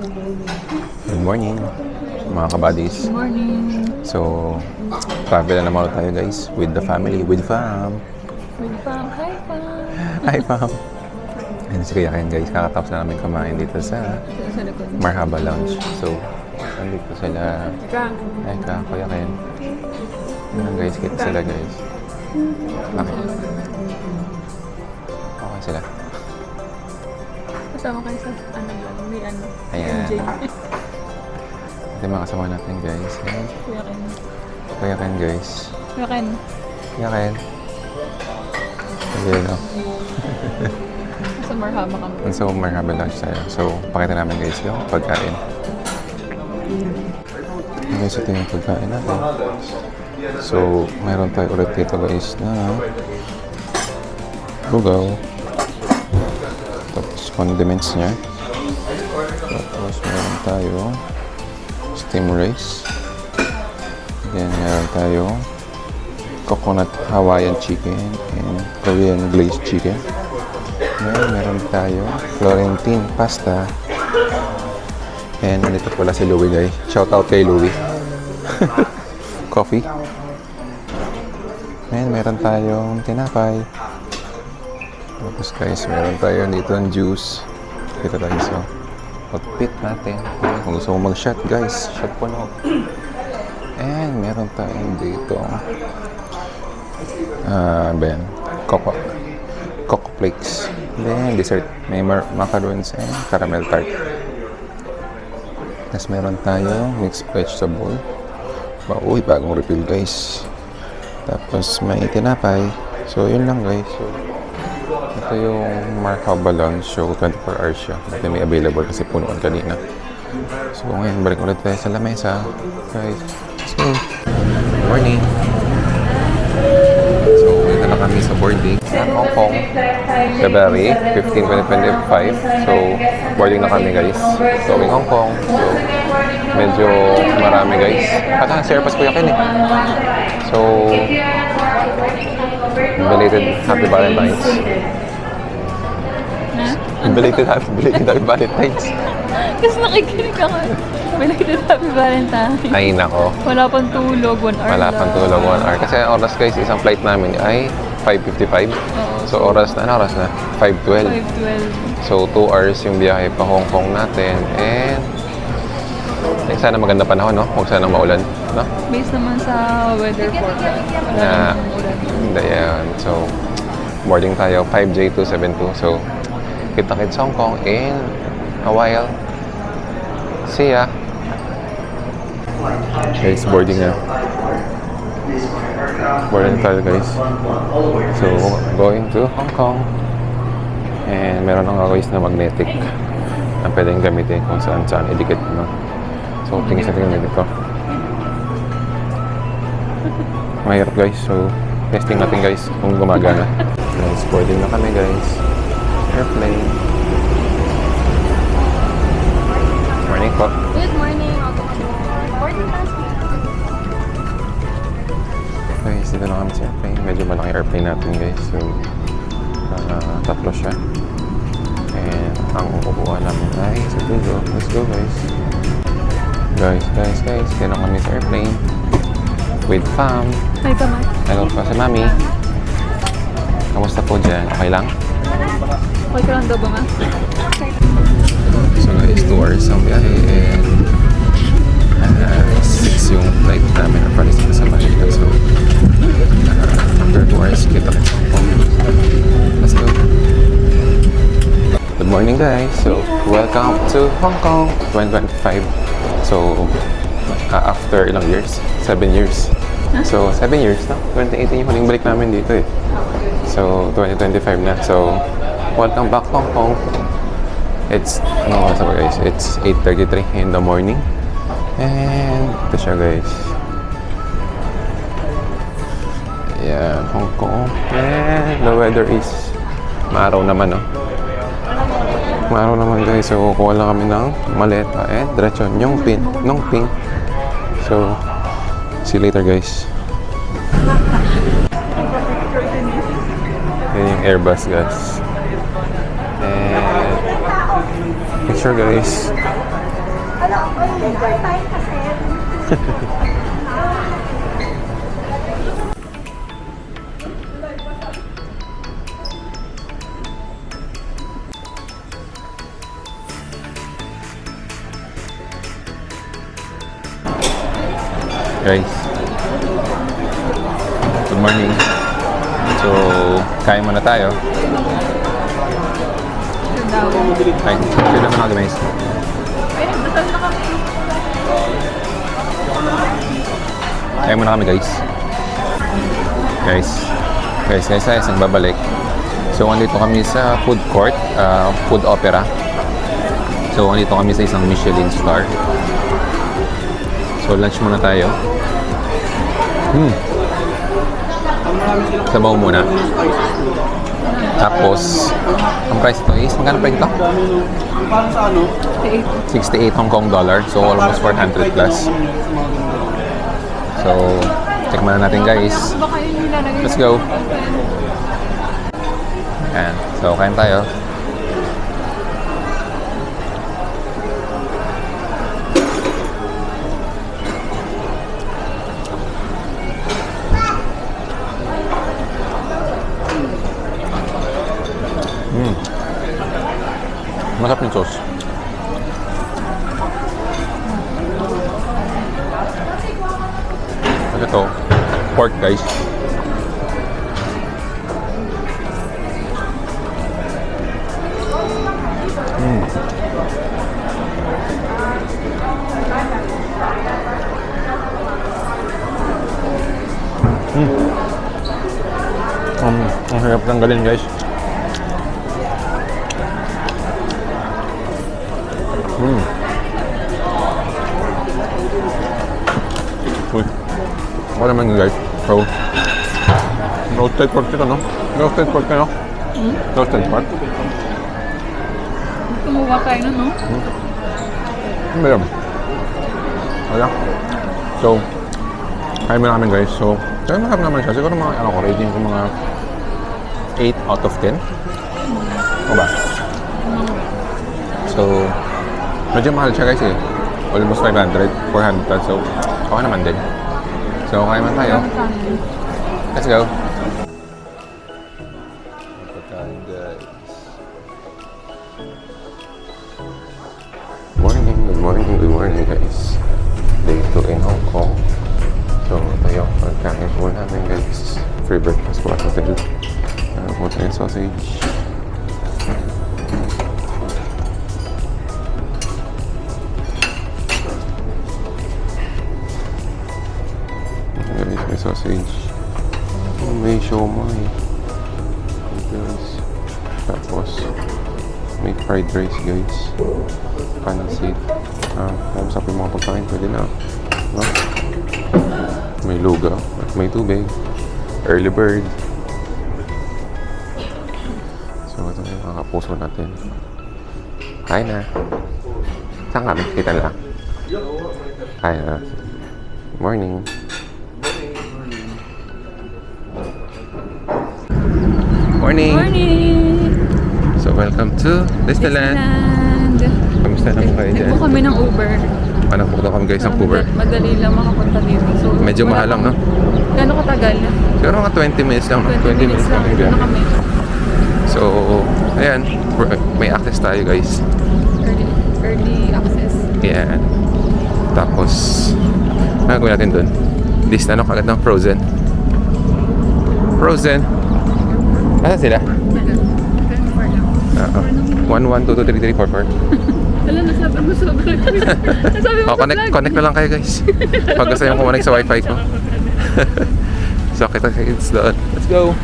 Good morning, mga kabadis. Good morning. So, travel na naman tayo guys with the family, with fam. With fam. Hi, fam. Hi fam. And si Kuya Ken guys, kakatapos na namin kumain dito sa Sa likod. Marhaba Lounge. So, nandito sila. Ika. Ay ka, Kuya Ken. Ayan guys, kita sila guys. Okay. Okay sila. Kasama kayo sa ano lang. May ano. Ayan. MJ. Ito yung mga kasama natin guys. Ayan. Kuya Ken. Kuya Ken guys. Kuya Ken. Kuya Ken. Ayan o. Sa Marhaba kami. So, Marhaba Lunch tayo. So, pakita namin guys yung pagkain. Guys, ito yung pagkain natin. So, mayroon tayo ulit dito guys na lugaw. Tapos, condiments niya. Tapos, meron tayo steam rice. Then, meron tayo coconut Hawaiian chicken and Korean glazed chicken. Then, meron tayo Florentine pasta. And nandito pala si Louie guys. Shout out kay Louie. Coffee. And meron tayong tinapay. Tapos guys, meron tayo dito ng juice. Dito tayo sa outfit natin. Kung gusto mo mag-shot guys, shot po no. And meron tayong dito Ben, Coco Flakes. Then dessert, may macarons and caramel tart. Tapos meron tayong mixed vegetable. Uy, bagong refill guys. Tapos may tinapay. So yun lang guys. So, ito yung Marhaba Lounge. So 24 hours siya. Ito may available kasi punuan kanina. So ngayon, balik ulit tayo sa lamesa. Guys, let's go. Good morning. So dito na kami sa boarding sa Hong Kong, February 15, 2025. So boarding na kami guys. Going Hong Kong. So medyo marami guys. At share pa Kuya Ken eh. So belated happy Valentine's. Belated happy Valentine's. Kasi nakikinig ako. Belated happy Valentine. Ay nako. Wala pang tulog. 1 hour Wala pang tulog 1 hour. Kasi ang oras guys, isang flight namin ay 5:55. So oras na, ano oras na? 5:12. 5:12. So 2 hours yung biyahe pa Hong Kong natin. And sana maganda panahon, no? Huwag sana maulan, no? Based naman sa weather forecast. Wala Na, namang ulan. hindi yan. So, boarding tayo, 5J272. So, kita-kits Hong Kong in a while. See ya! Guys, boarding na. Boarding tayo, guys. So, going to Hong Kong. And meron ng guys na magnetic na pwedeng gamitin kung saan-saan idikit, no? So, tingin sa tingin dito. Mahirap guys. So, testing natin guys kung gumagana. Guys, boarding na kami guys. Airplane. Morning po. Good morning. Boarding pass. Guys, dito na kami sa airplane. Medyo malaki airplane natin guys. So, tatlo siya. And ang kukuha namin ay sa dulo. Let's go guys. Guys. Dito na kami sa airplane. With fam. Hi, Tamay. Hello pa si Mami. Kamusta po dyan? Okay lang? Okay ka lang daw ba, ma? So guys, 2 hours ang biyahe and 6 yung flight namin or palis dito sa Manila. So after 2 hours, kita kita po. Let's go. Good morning guys. So welcome to Hong Kong 2025. So after ilang years? 7 years. So 7 years na. 2018 yung huling balik namin dito eh. So 2025 na. So welcome back Hong Kong. It's, ano oras ba guys? It's 8:33 in the morning. And ito siya guys. Ayan, Hong Kong. And the weather is maaraw naman, no? Maaraw naman guys. So kukuha lang kami ng maleta and diretso Nongping. So see you later guys. Yan yung Airbus guys. And picture guys. Guys, good morning. So, kain muna tayo. Ay, sila mga guys. Ay, nagdasal na kami. Kain muna kami guys. Guys, nagbabalik. So, andito kami sa food court, food opera. So, andito kami sa isang Michelin star. So, lunch muna tayo. Sabaw muna. Tapos, ang price ito is, magkano price ito? Parang sa ano? 68 Hong Kong dollar. So, almost 400 plus. So, check muna natin guys. Baka yun yung lalagay. Let's go. Ayan. So, kain tayo. Masarap yung sauce. Kasi ito, pork guys. Ang hirap tanggalin guys. Uy, ako naman yun guys. So, roasted pork ito, no? Roasted pork ka, no? Roasted pork. Kumuha tayo na, no? Ano ba yun? Wala. So, kain mo namin guys. So, kaya masarap naman siya. Siguro mga, ano ko, rating ko mga 8 out of 10. O ba? So, medyo mahal siya guys eh. Almost 500, 400. So, okay naman din. So, kain man tayo. Let's go. Pagkain guys. Good morning guys. Day 2 in Hong Kong. So, tayo. Pagkain po namin guys. Free breakfast po at hotel. Po tayo sausage. May sausage. May siomai. Guys. Tapos may fried rice guys. Pansit. Tapos sa mga pagkain pwede na. No? May lugaw at may tubig. Early bird. So ito na yung mga kapuso natin. Kain na. Saan kami? Kita lang. Kain na. Morning. Morning! Morning! So, welcome to Disneyland. Kamusta naman kayo dyan? Nagpo kami ng Uber. Nagpo daw kami guys ng Uber. Madali lang makapunta dito. So, Medyo mahal lang, no? Gano'ng katagal? Siguro mga 20 minutes lang, no? 20 minutes lang. kami Dito dyan. na kami. So, ayan. May access tayo guys. Early access. Ayan. Tapos, ano gawin natin dun? List ano kagad ng Frozen. Frozen! Asa sila? 1, 1, 2, 2, 3, 3, 4, 4. Alam, nasabi mo sobrang. Nasabi mo Connect na lang kayo guys. Pag gusto yung kumanig sa wifi ko. So, kita-kits doon. Let's go!